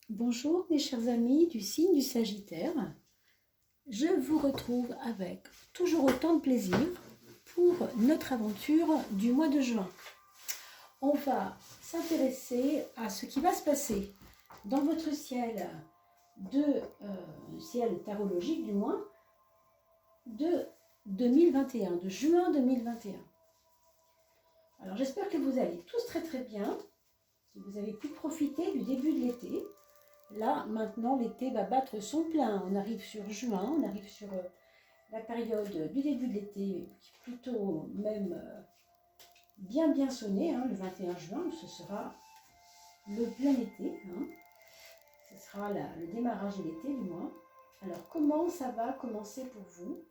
Bonjour mes chers amis du signe du Sagittaire, je vous retrouve avec toujours autant de plaisir pour notre aventure du mois de juin. On va s'intéresser à ce qui va se passer dans votre ciel ciel tarologique du moins, de 2021, de juin 2021. Alors j'espère que vous allez tous très très bien, que vous avez pu profiter du début de l'été. Là, maintenant, l'été va battre son plein. On arrive sur juin, on arrive sur la période du début de l'été, qui est plutôt même bien sonné. Le 21 juin, ce sera le plein été. Ce sera le démarrage de l'été, du moins. Alors, comment ça va commencer pour vous,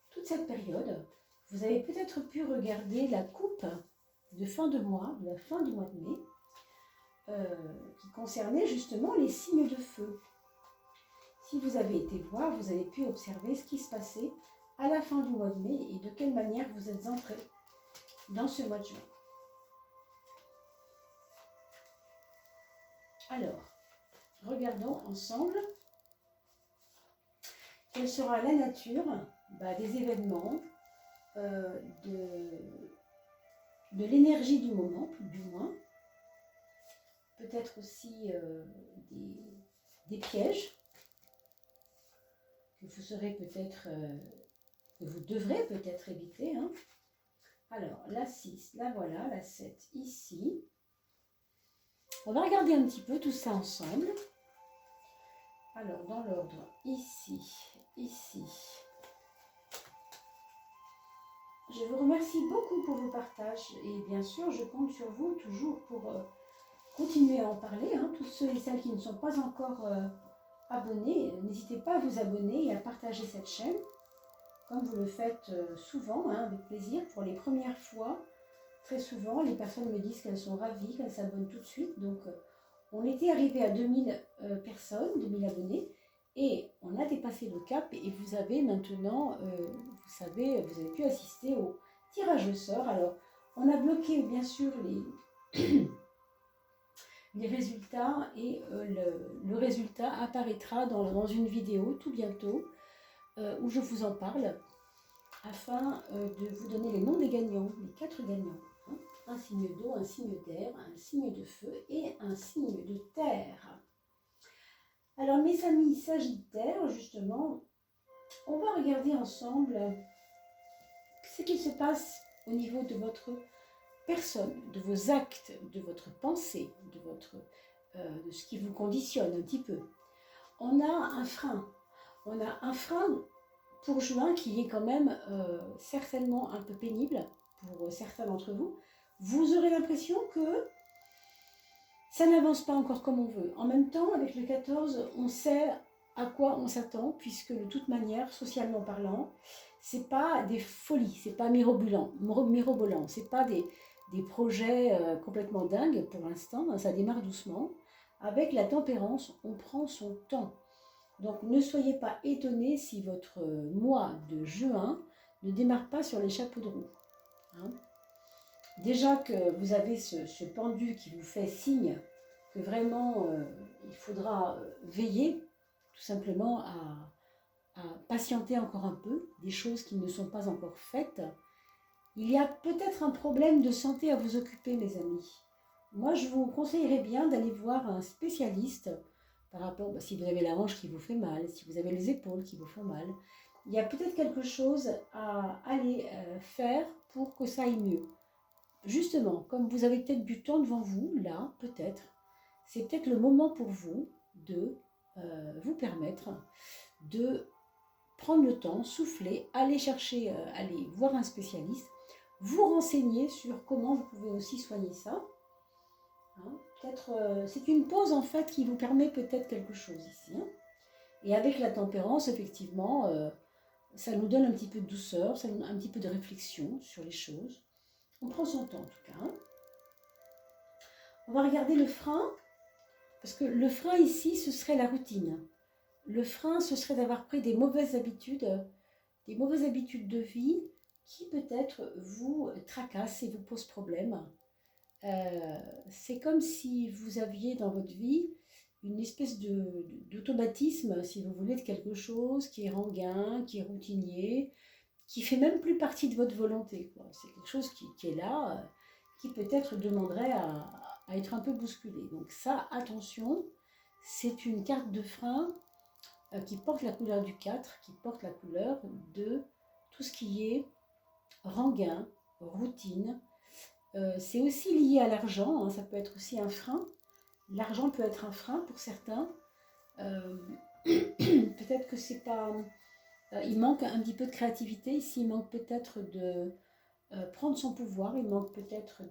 toute cette période? Vous avez peut-être pu regarder la coupe de fin de mois, de la fin du mois de mai, qui concernait justement les signes de feu. Si vous avez été voir, vous avez pu observer ce qui se passait à la fin du mois de mai et de quelle manière vous êtes entrés dans ce mois de juin. Alors, regardons ensemble quelle sera la nature des événements, de l'énergie du moment, du moins. Peut-être aussi des pièges que vous serez peut-être, que vous devrez peut-être éviter. Alors, la 6, la voilà, la 7 ici. On va regarder un petit peu tout ça ensemble. Alors, dans l'ordre, ici. Je vous remercie beaucoup pour vos partages et bien sûr, je compte sur vous toujours pour continuer à en parler. Tous ceux et celles qui ne sont pas encore abonnés, n'hésitez pas à vous abonner et à partager cette chaîne, comme vous le faites souvent, avec plaisir. Pour les premières fois, très souvent, les personnes me disent qu'elles sont ravies, qu'elles s'abonnent tout de suite. Donc, on était arrivé à 2000 personnes, 2000 abonnés, et on a dépassé le cap. Et vous avez maintenant, vous savez, vous avez pu assister au tirage au sort. Alors, on a bloqué bien sûr les résultats et le résultat apparaîtra dans une vidéo tout bientôt où je vous en parle afin de vous donner les noms des gagnants, les 4 gagnants. Un signe d'eau, un signe d'air, un signe de feu et un signe de terre. Alors mes amis Sagittaires, justement, on va regarder ensemble ce qu'il se passe au niveau de votre personne, de vos actes, de votre pensée, de ce qui vous conditionne un petit peu. On a un frein. On a un frein pour juin qui est quand même certainement un peu pénible pour certains d'entre vous. Vous aurez l'impression que ça n'avance pas encore comme on veut. En même temps, avec le 14, on sait à quoi on s'attend, puisque de toute manière, socialement parlant, c'est pas des folies, c'est pas mirobolant, c'est pas des projets complètement dingues pour l'instant, ça démarre doucement. Avec la tempérance, on prend son temps. Donc ne soyez pas étonnés si votre mois de juin ne démarre pas sur les chapeaux de roue. Déjà que vous avez ce pendu qui vous fait signe que vraiment il faudra veiller tout simplement à patienter encore un peu, des choses qui ne sont pas encore faites. Il y a peut-être un problème de santé à vous occuper, mes amis. Moi, je vous conseillerais bien d'aller voir un spécialiste par rapport, si vous avez la hanche qui vous fait mal, si vous avez les épaules qui vous font mal. Il y a peut-être quelque chose à aller faire pour que ça aille mieux. Justement, comme vous avez peut-être du temps devant vous, là, peut-être, c'est peut-être le moment pour vous de vous permettre de prendre le temps, souffler, aller chercher, aller voir un spécialiste, vous renseigner sur comment vous pouvez aussi soigner ça. Peut-être, c'est une pause en fait qui vous permet peut-être quelque chose ici. Et avec la tempérance, effectivement, ça nous donne un petit peu de douceur, ça nous donne un petit peu de réflexion sur les choses. On prend son temps en tout cas. On va regarder le frein, parce que le frein ici, ce serait la routine. Le frein, ce serait d'avoir pris des mauvaises habitudes de vie qui peut-être vous tracassent et vous posent problème. C'est comme si vous aviez dans votre vie une espèce d'automatisme, si vous voulez, de quelque chose qui est rengain, qui est routinier, qui fait même plus partie de votre volonté, quoi. C'est quelque chose qui est là, qui peut-être demanderait à être un peu bousculé. Donc ça, attention, c'est une carte de frein qui porte la couleur du 4, qui porte la couleur de tout ce qui est rengain, routine. C'est aussi lié à l'argent, hein, ça peut être aussi un frein. L'argent peut être un frein pour certains. Peut-être que c'est pas... il manque un petit peu de créativité ici, il manque peut-être de prendre son pouvoir, il manque peut-être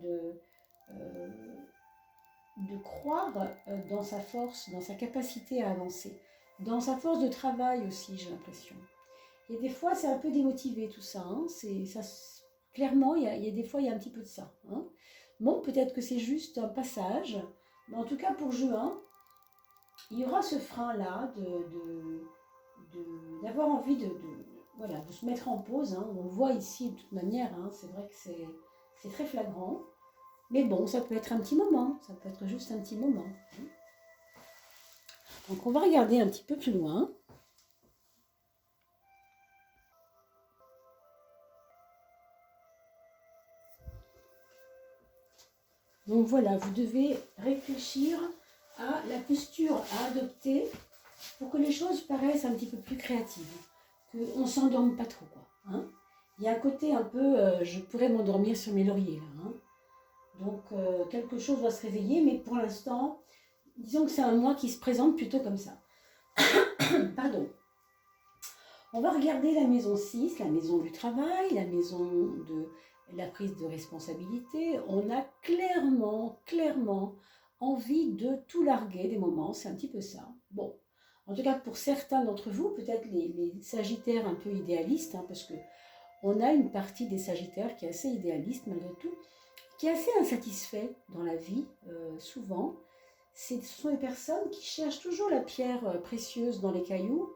de croire dans sa force, dans sa capacité à avancer, dans sa force de travail aussi, j'ai l'impression. Et des fois, c'est un peu démotivé tout ça. Hein. Ça clairement, il y a des fois, il y a un petit peu de ça. Hein. Bon, peut-être que c'est juste un passage, mais en tout cas pour juin, il y aura ce frein-là d'avoir envie voilà, de se mettre en pause. Hein. On le voit ici de toute manière, hein. C'est vrai que c'est très flagrant. Mais bon, ça peut être un petit moment, ça peut être juste un petit moment. Donc on va regarder un petit peu plus loin. Donc voilà, vous devez réfléchir à la posture à adopter pour que les choses paraissent un petit peu plus créatives, qu'on ne s'endorme pas trop, quoi. Hein. Il y a un côté un peu, je pourrais m'endormir sur mes lauriers, là. Hein. Donc quelque chose va se réveiller, mais pour l'instant, disons que c'est un mois qui se présente plutôt comme ça. Pardon. On va regarder la maison 6, la maison du travail, la maison de la prise de responsabilité. On a clairement envie de tout larguer des moments, c'est un petit peu ça. Bon, en tout cas pour certains d'entre vous, peut-être les sagittaires un peu idéalistes, hein, parce que on a une partie des sagittaires qui est assez idéaliste malgré tout, qui est assez insatisfait dans la vie, souvent. Ce sont les personnes qui cherchent toujours la pierre précieuse dans les cailloux,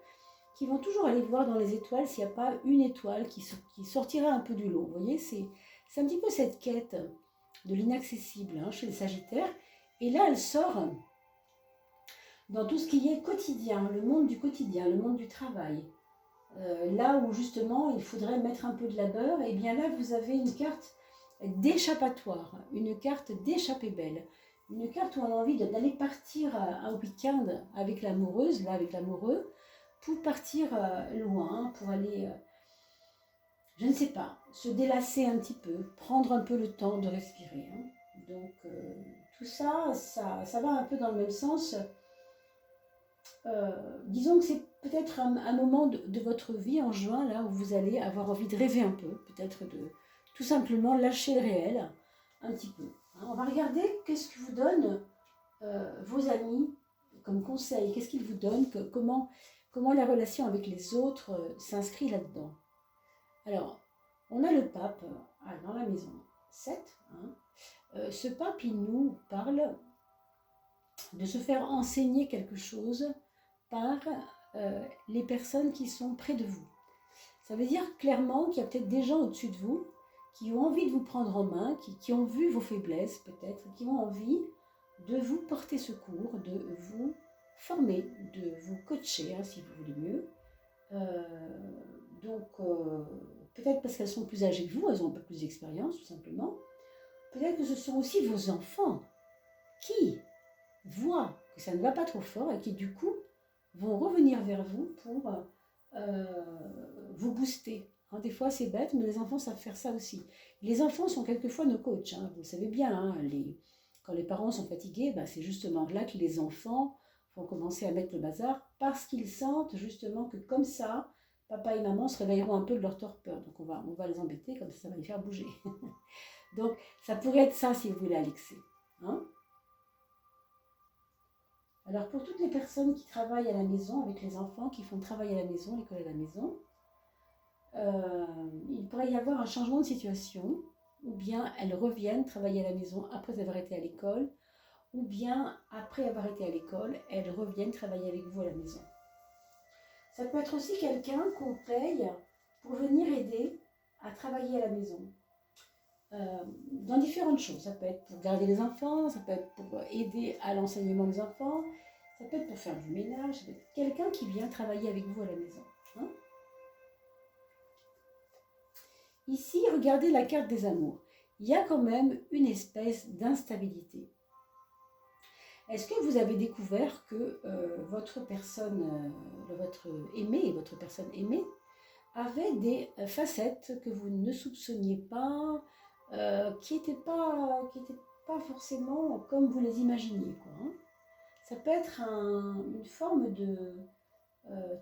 qui vont toujours aller voir dans les étoiles s'il n'y a pas une étoile qui sortira un peu du lot. Vous voyez, c'est un petit peu cette quête de l'inaccessible, hein, chez les Sagittaires. Et là, elle sort dans tout ce qui est quotidien, le monde du quotidien, le monde du travail. Là où justement il faudrait mettre un peu de labeur, et bien là vous avez une carte d'échappatoire, une carte d'échappée belle, une carte où on a envie d'aller partir un week-end avec l'amoureuse, là avec l'amoureux, pour partir loin, pour aller, je ne sais pas, se délasser un petit peu, prendre un peu le temps de respirer. Hein. Donc tout ça, ça va un peu dans le même sens. Disons que c'est peut-être un moment de votre vie en juin, là où vous allez avoir envie de rêver un peu, peut-être de tout simplement lâcher le réel un petit peu. Hein. On va regarder qu'est-ce que vous donnent vos amis comme conseil, qu'est-ce qu'ils vous donnent, comment la relation avec les autres s'inscrit là-dedans. Alors, on a le pape dans la maison 7. Hein. Ce pape, il nous parle de se faire enseigner quelque chose par les personnes qui sont près de vous. Ça veut dire clairement qu'il y a peut-être des gens au-dessus de vous qui ont envie de vous prendre en main, qui ont vu vos faiblesses peut-être, qui ont envie de vous porter secours, de vous former, de vous coacher, hein, si vous voulez mieux. Donc, peut-être parce qu'elles sont plus âgées que vous, elles ont un peu plus d'expérience, tout simplement. Peut-être que ce sont aussi vos enfants qui voient que ça ne va pas trop fort et qui, du coup, vont revenir vers vous pour vous booster. Hein, des fois, c'est bête, mais les enfants savent faire ça aussi. Les enfants sont quelquefois nos coachs, hein, vous le savez bien. Hein, quand les parents sont fatigués, ben, c'est justement là que les enfants vont commencer à mettre le bazar parce qu'ils sentent justement que comme ça, papa et maman se réveilleront un peu de leur torpeur. Donc on va les embêter, comme ça va les faire bouger. Donc ça pourrait être ça si vous voulez, Alexis. Hein. Alors pour toutes les personnes qui travaillent à la maison, avec les enfants qui font travail à la maison, l'école à la maison, il pourrait y avoir un changement de situation, ou bien elles reviennent travailler à la maison après avoir été à l'école, ou bien après avoir été à l'école, elles reviennent travailler avec vous à la maison. Ça peut être aussi quelqu'un qu'on paye pour venir aider à travailler à la maison. Dans différentes choses. Ça peut être pour garder les enfants, ça peut être pour aider à l'enseignement des enfants, Ça peut être pour faire du ménage, ça peut être quelqu'un qui vient travailler avec vous à la maison. Hein. Ici, regardez la carte des amours. Il y a quand même une espèce d'instabilité. Est-ce que vous avez découvert que votre personne, votre aimé, votre personne aimée, avait des facettes que vous ne soupçonniez pas, qui n'étaient pas forcément comme vous les imaginiez, quoi, hein. Ça peut être une forme de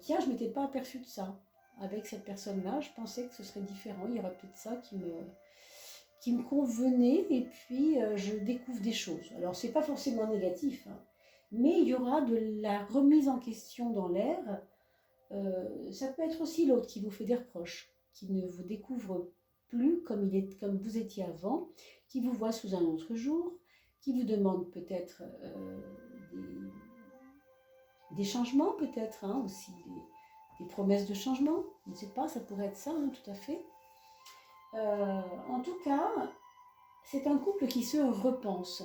tiens, je ne m'étais pas aperçu de ça. Avec cette personne-là, je pensais que ce serait différent. Il y aurait peut-être ça qui me convenait, et puis je découvre des choses. Alors, ce n'est pas forcément négatif, hein, mais il y aura de la remise en question dans l'air. Ça peut être aussi l'autre qui vous fait des reproches, qui ne vous découvre plus comme vous étiez avant, qui vous voit sous un autre jour, qui vous demande peut-être des changements, peut-être, hein, aussi des promesses de changement. Je ne sais pas, ça pourrait être ça, hein, tout à fait. En tout cas, c'est un couple qui se repense.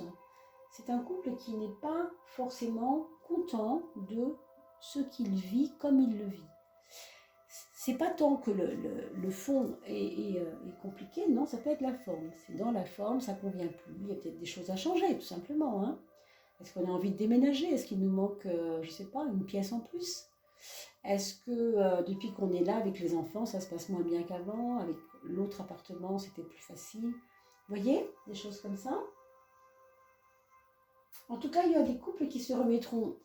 C'est un couple qui n'est pas forcément content de ce qu'il vit comme il le vit. C'est pas tant que le fond est compliqué, non, ça peut être la forme. C'est dans la forme, ça convient plus. Il y a peut-être des choses à changer, tout simplement. Hein. Est-ce qu'on a envie de déménager? Est-ce qu'il nous manque, je sais pas, une pièce en plus? Est-ce que depuis qu'on est là avec les enfants, ça se passe moins bien qu'avant? Avec l'autre appartement, c'était plus facile? Vous voyez, des choses comme ça. En tout cas, il y a des couples qui se remettront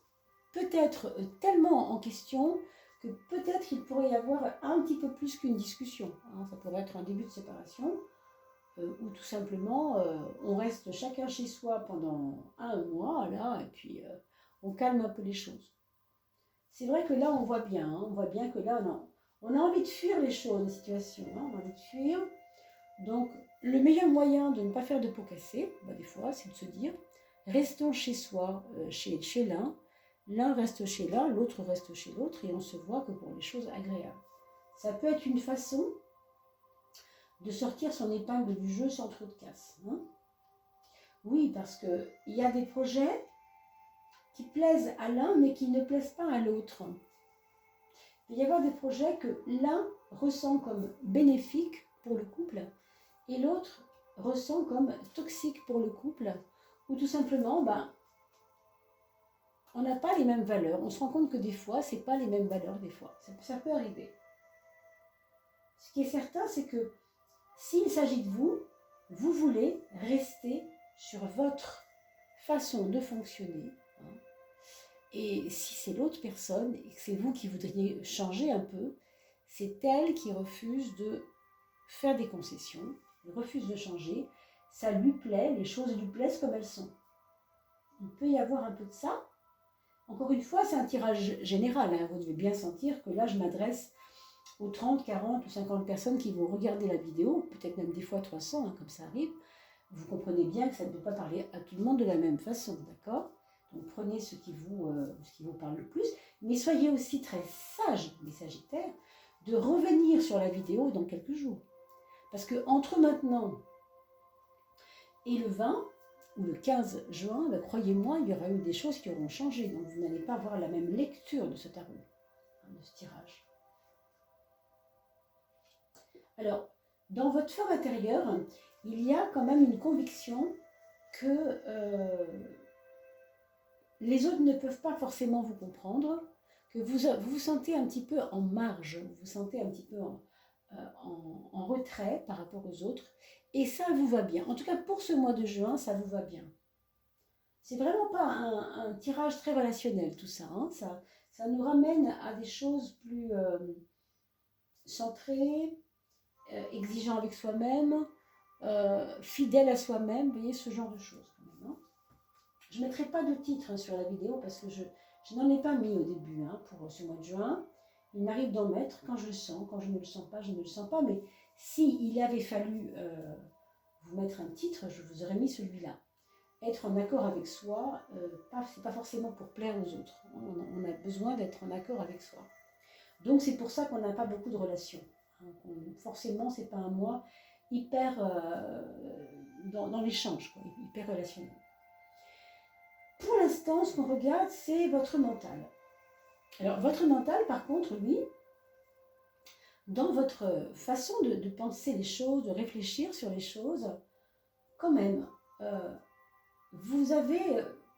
peut-être tellement en question que peut-être il pourrait y avoir un petit peu plus qu'une discussion. Hein. Ça pourrait être un début de séparation, ou tout simplement on reste chacun chez soi pendant un mois, là, et puis on calme un peu les choses. C'est vrai que là, on voit bien, hein, on voit bien que là, on a envie de fuir les choses, les situations, hein, on a envie de fuir. Donc, le meilleur moyen de ne pas faire de peau cassée, des fois, c'est de se dire, restons chez soi, chez l'un reste chez l'un, l'autre reste chez l'autre, et on se voit que pour les choses agréables. Ça peut être une façon de sortir son épingle du jeu sans trop de casse. Hein. Oui, parce qu'il y a des projets qui plaisent à l'un, mais qui ne plaisent pas à l'autre. Il peut y avoir des projets que l'un ressent comme bénéfiques pour le couple, et l'autre ressent comme toxique pour le couple, ou tout simplement, on n'a pas les mêmes valeurs. On se rend compte que des fois, ce n'est pas les mêmes valeurs, des fois. Ça peut arriver. Ce qui est certain, c'est que s'il s'agit de vous, vous voulez rester sur votre façon de fonctionner. Hein. Et si c'est l'autre personne, et que c'est vous qui voudriez changer un peu, c'est elle qui refuse de faire des concessions, refuse de changer. Ça lui plaît, les choses lui plaisent comme elles sont. Il peut y avoir un peu de ça. Encore une fois, c'est un tirage général. Hein. Vous devez bien sentir que là, je m'adresse aux 30, 40 ou 50 personnes qui vont regarder la vidéo, peut-être même des fois 300, hein, comme ça arrive. Vous comprenez bien que ça ne peut pas parler à tout le monde de la même façon, d'accord? Donc prenez ce qui vous parle le plus, mais soyez aussi très sages, les Sagittaires, de revenir sur la vidéo dans quelques jours. Parce que entre maintenant et le 20 ou le 15 juin, croyez-moi, il y aura eu des choses qui auront changé. Donc vous n'allez pas avoir la même lecture de ce tarot, de ce tirage. Alors, dans votre fort intérieur, il y a quand même une conviction que les autres ne peuvent pas forcément vous comprendre, que vous vous sentez un petit peu en marge, vous vous sentez un petit peu en retrait par rapport aux autres, et ça vous va bien. En tout cas, pour ce mois de juin, ça vous va bien. C'est vraiment pas un tirage très relationnel, tout ça. Hein. Ça nous ramène à des choses plus centrées, exigeant avec soi-même, fidèle à soi-même, vous voyez, ce genre de choses. Quand même, hein. Je ne mettrai pas de titre sur la vidéo parce que je n'en ai pas mis au début pour ce mois de juin. Il m'arrive d'en mettre quand je le sens, quand je ne le sens pas, je ne le sens pas. Mais s'il avait fallu vous mettre un titre, je vous aurais mis celui-là. Être en accord avec soi, c'est pas forcément pour plaire aux autres. On a besoin d'être en accord avec soi. Donc c'est pour ça qu'on n'a pas beaucoup de relations. Forcément, c'est pas un mois hyper dans l'échange, hyper relationnel. Pour l'instant, ce qu'on regarde, c'est votre mental. Alors, votre mental, par contre, lui, dans votre façon de penser les choses, de réfléchir sur les choses, quand même, vous avez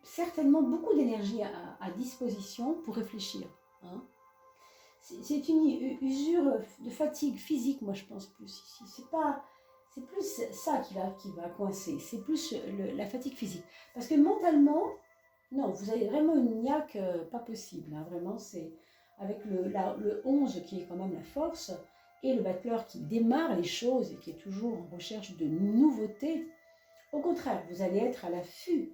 certainement beaucoup d'énergie à disposition pour réfléchir. Hein. C'est une usure de fatigue physique, moi je pense plus ici. C'est plus ça qui va coincer, c'est plus la fatigue physique. Parce que mentalement, non, vous avez vraiment une niaque pas possible. Hein, vraiment, c'est avec le 11 qui est quand même la force, et le battleur qui démarre les choses et qui est toujours en recherche de nouveautés. Au contraire, vous allez être à l'affût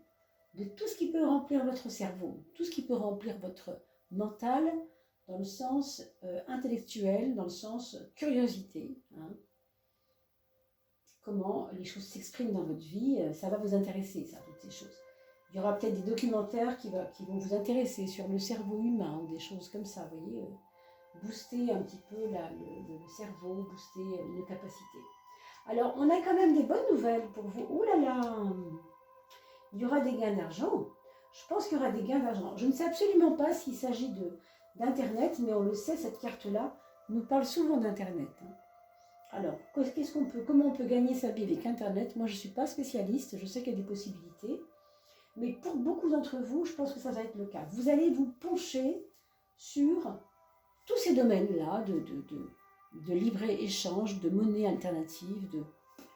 de tout ce qui peut remplir votre cerveau, tout ce qui peut remplir votre mental, dans le sens intellectuel, dans le sens curiosité. Hein. Comment les choses s'expriment dans votre vie, ça va vous intéresser, ça, toutes ces choses. Il y aura peut-être des documentaires qui vont vous intéresser sur le cerveau humain ou des choses comme ça, vous voyez, booster un petit peu le cerveau, booster une capacité. Alors, on a quand même des bonnes nouvelles pour vous. Ouh là là, il y aura des gains d'argent. Je pense qu'il y aura des gains d'argent. Je ne sais absolument pas s'il s'agit d'Internet, mais on le sait, cette carte-là nous parle souvent d'Internet. Alors, comment on peut gagner sa vie avec Internet? Moi, je ne suis pas spécialiste, je sais qu'il y a des possibilités. Mais pour beaucoup d'entre vous, je pense que ça va être le cas. Vous allez vous pencher sur tous ces domaines-là de libre-échange, de monnaie alternative,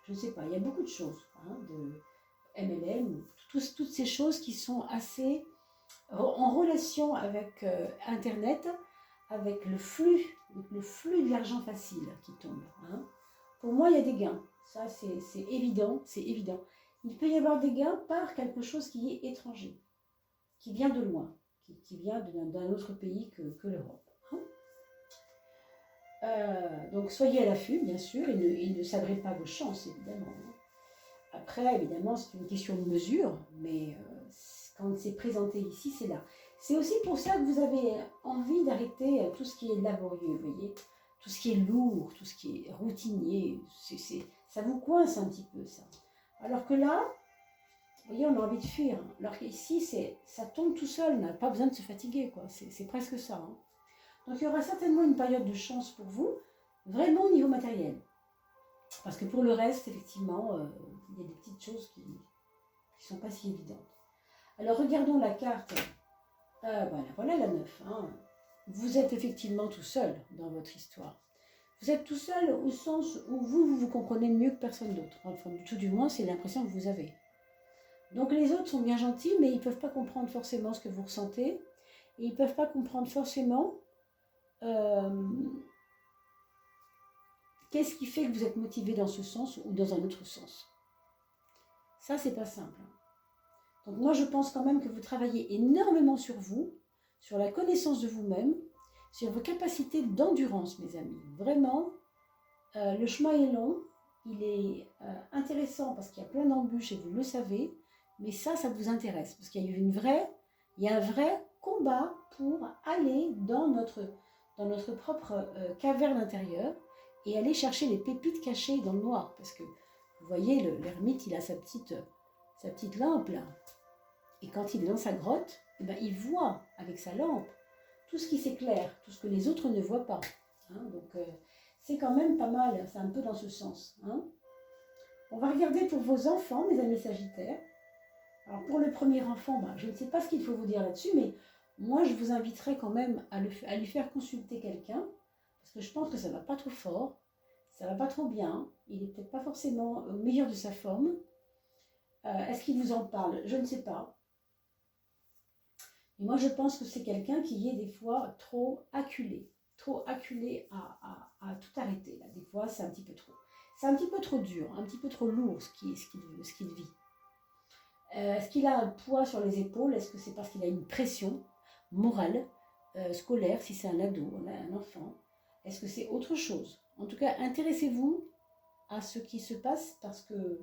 je ne sais pas, il y a beaucoup de choses, hein, de MLM, toutes ces choses qui sont assez en relation avec Internet, avec le flux de l'argent facile qui tombe. Hein. Pour moi, il y a des gains, ça c'est évident, c'est évident. Il peut y avoir des gains par quelque chose qui est étranger, qui vient de loin, qui vient d'un autre pays que l'Europe. Donc soyez à l'affût, bien sûr, et ne sabrez pas vos chances, évidemment. Après, évidemment, c'est une question de mesure, mais quand c'est présenté ici, c'est là. C'est aussi pour ça que vous avez envie d'arrêter tout ce qui est laborieux, vous voyez, tout ce qui est lourd, tout ce qui est routinier, ça vous coince un petit peu, ça. Alors que là, vous voyez, on a envie de fuir. Alors qu'ici, ça tombe tout seul, on n'a pas besoin de se fatiguer, quoi. C'est presque ça. Hein. Donc il y aura certainement une période de chance pour vous, vraiment au niveau matériel. Parce que pour le reste, effectivement, il y a des petites choses qui ne sont pas si évidentes. Alors regardons la carte. Voilà la 9. Hein. Vous êtes effectivement tout seul dans votre histoire. Vous êtes tout seul au sens où vous comprenez mieux que personne d'autre. Enfin, tout du moins, c'est l'impression que vous avez. Donc les autres sont bien gentils, mais ils ne peuvent pas comprendre forcément ce que vous ressentez. Et ils ne peuvent pas comprendre forcément qu'est-ce qui fait que vous êtes motivé dans ce sens ou dans un autre sens. Ça, c'est pas simple. Donc moi, je pense quand même que vous travaillez énormément sur vous, sur la connaissance de vous-même, sur vos capacités d'endurance, mes amis. Vraiment, le chemin est long, il est intéressant parce qu'il y a plein d'embûches et vous le savez, mais ça vous intéresse parce qu'il y a un vrai combat pour aller dans notre propre caverne intérieure et aller chercher les pépites cachées dans le noir. Parce que, vous voyez, l'ermite, il a sa petite lampe là. Et quand il est dans sa grotte, eh ben, il voit avec sa lampe tout ce qui s'éclaire, tout ce que les autres ne voient pas. Hein, donc, c'est quand même pas mal, c'est un peu dans ce sens. Hein. On va regarder pour vos enfants, mes amis Sagittaires. Alors, pour le premier enfant, je ne sais pas ce qu'il faut vous dire là-dessus, mais moi, je vous inviterai quand même à lui faire consulter quelqu'un, parce que je pense que ça ne va pas trop fort, ça ne va pas trop bien, il n'est peut-être pas forcément au meilleur de sa forme. Est-ce qu'il vous en parle? Je ne sais pas. Et moi, je pense que c'est quelqu'un qui est des fois trop acculé à tout arrêter. Là. Des fois, c'est un petit peu trop. C'est un petit peu trop dur, un petit peu trop lourd ce qu'il vit. Est-ce qu'il a un poids sur les épaules? Est-ce que c'est parce qu'il a une pression morale, scolaire, si c'est un ado, un enfant? Est-ce que c'est autre chose? En tout cas, intéressez-vous à ce qui se passe parce que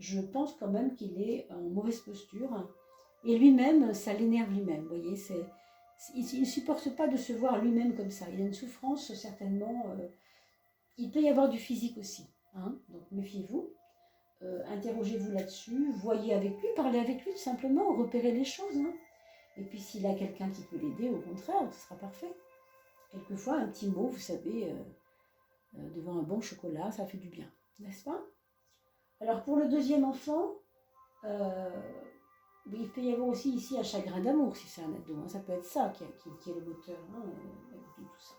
je pense quand même qu'il est en mauvaise posture. Et lui-même, ça l'énerve lui-même. Vous voyez, il ne supporte pas de se voir lui-même comme ça. Il a une souffrance certainement. Il peut y avoir du physique aussi. Hein, donc méfiez-vous. interrogez-vous là-dessus, voyez avec lui, parlez avec lui tout simplement, repérez les choses. Hein. Et puis s'il a quelqu'un qui peut l'aider, au contraire, ce sera parfait. Quelquefois, un petit mot, vous savez, devant un bon chocolat, ça fait du bien, n'est-ce pas? Alors pour le deuxième enfant, il peut y avoir aussi ici un chagrin d'amour si c'est un ado. Hein. Ça peut être ça qui est le moteur hein, de tout ça.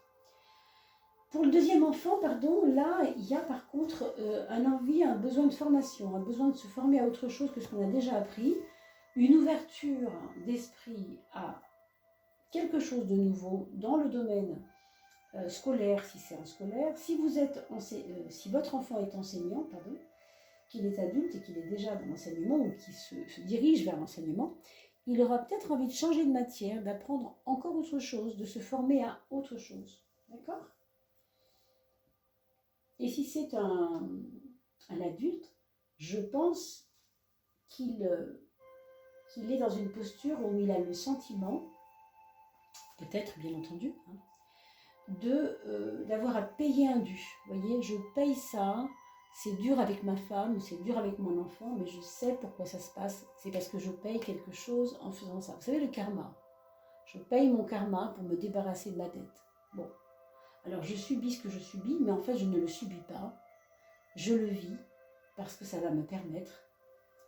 Pour le deuxième enfant, pardon, là, il y a par contre un besoin de formation, un besoin de se former à autre chose que ce qu'on a déjà appris, une ouverture d'esprit à quelque chose de nouveau dans le domaine scolaire, si c'est un scolaire. Si votre enfant est enseignant, pardon, qu'il est adulte et qu'il est déjà dans l'enseignement ou qu'il se dirige vers l'enseignement, il aura peut-être envie de changer de matière, d'apprendre encore autre chose, de se former à autre chose. D'accord ? Et si c'est un adulte, je pense qu'il est dans une posture où il a le sentiment, peut-être bien entendu, hein, d'avoir à payer un dû. Vous voyez, je paye ça, c'est dur avec ma femme ou c'est dur avec mon enfant, mais je sais pourquoi ça se passe. C'est parce que je paye quelque chose en faisant ça. Vous savez, le karma. Je paye mon karma pour me débarrasser de ma dette. Bon, alors je subis ce que je subis, mais en fait je ne le subis pas. Je le vis parce que ça va me permettre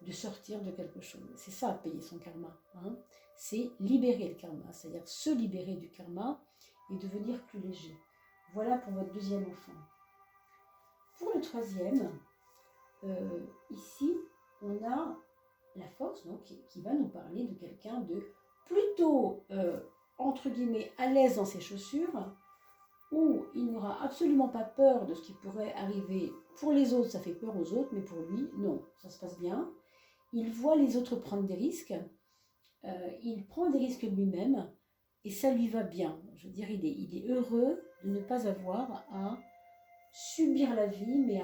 de sortir de quelque chose. C'est ça, payer son karma. Hein. C'est libérer le karma, c'est-à-dire se libérer du karma et devenir plus léger. Voilà pour votre deuxième enfant. Pour le troisième, ici, on a la force donc, qui va nous parler de quelqu'un de plutôt, entre guillemets, à l'aise dans ses chaussures, où il n'aura absolument pas peur de ce qui pourrait arriver. Pour les autres, ça fait peur aux autres, mais pour lui, non, ça se passe bien. Il voit les autres prendre des risques, il prend des risques lui-même, et ça lui va bien. Je veux dire, il est heureux de ne pas avoir à subir la vie, mais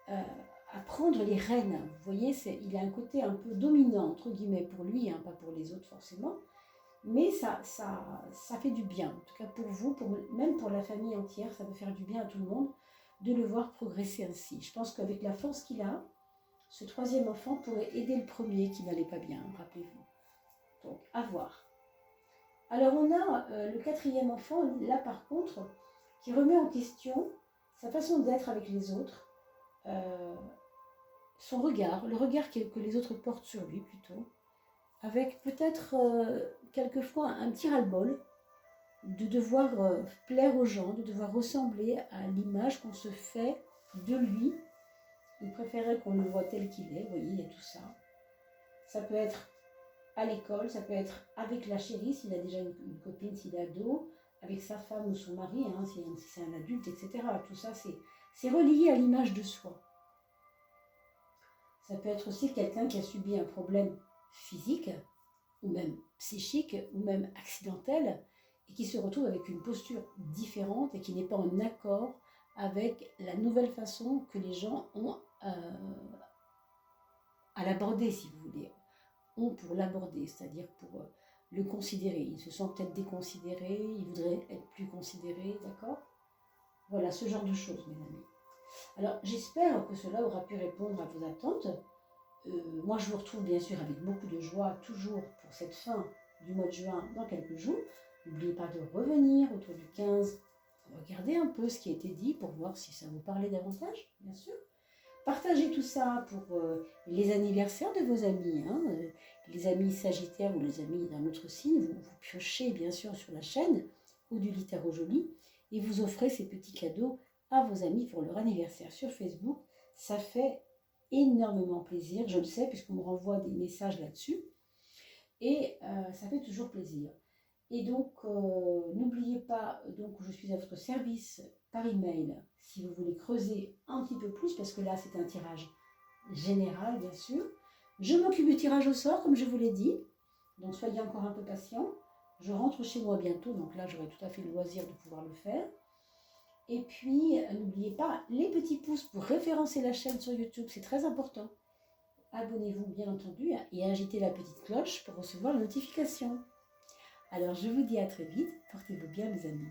à prendre les rênes. Vous voyez, il a un côté un peu dominant, entre guillemets, pour lui, hein, pas pour les autres forcément, mais ça fait du bien. En tout cas pour vous, même pour la famille entière, ça peut faire du bien à tout le monde de le voir progresser ainsi. Je pense qu'avec la force qu'il a, ce troisième enfant pourrait aider le premier qui n'allait pas bien, rappelez-vous. Donc, à voir. Alors on a le quatrième enfant, là par contre, qui remet en question sa façon d'être avec les autres, son regard, le regard que les autres portent sur lui plutôt, avec peut-être quelquefois un petit ras-le-bol de devoir plaire aux gens, de devoir ressembler à l'image qu'on se fait de lui. Il préférait qu'on le voit tel qu'il est, vous voyez, il y a tout ça. Ça peut être à l'école, ça peut être avec la chérie, s'il a déjà une copine, s'il est ado, avec sa femme ou son mari, hein, si c'est un adulte, etc. Tout ça, c'est relié à l'image de soi. Ça peut être aussi quelqu'un qui a subi un problème physique, ou même psychique, ou même accidentel, et qui se retrouve avec une posture différente et qui n'est pas en accord avec la nouvelle façon que les gens ont à l'aborder, si vous voulez, ont pour l'aborder, c'est-à-dire pour le considérer. Ils se sentent peut-être déconsidérés, ils voudraient être plus considérés, d'accord ? Voilà, ce genre de choses, mes amis. Alors, j'espère que cela aura pu répondre à vos attentes. Moi, je vous retrouve bien sûr avec beaucoup de joie, toujours pour cette fin du mois de juin, dans quelques jours. N'oubliez pas de revenir autour du 15. Regardez un peu ce qui a été dit pour voir si ça vous parlait davantage, bien sûr. Partagez tout ça pour les anniversaires de vos amis, hein, les amis sagittaires ou les amis d'un autre signe. Vous piochez bien sûr sur la chaîne ou du lit tarot joli et vous offrez ces petits cadeaux à vos amis pour leur anniversaire sur Facebook. Ça fait énormément plaisir, je le sais puisqu'on me renvoie des messages là-dessus et ça fait toujours plaisir. Et donc, n'oubliez pas donc, que je suis à votre service par email si vous voulez creuser un petit peu plus, parce que là, c'est un tirage général, bien sûr. Je m'occupe du tirage au sort, comme je vous l'ai dit. Donc, soyez encore un peu patients. Je rentre chez moi bientôt, donc là, j'aurai tout à fait le loisir de pouvoir le faire. Et puis, n'oubliez pas les petits pouces pour référencer la chaîne sur YouTube, c'est très important. Abonnez-vous, bien entendu, et agitez la petite cloche pour recevoir la notification. Alors, je vous dis à très vite. Portez-vous bien, mes amis.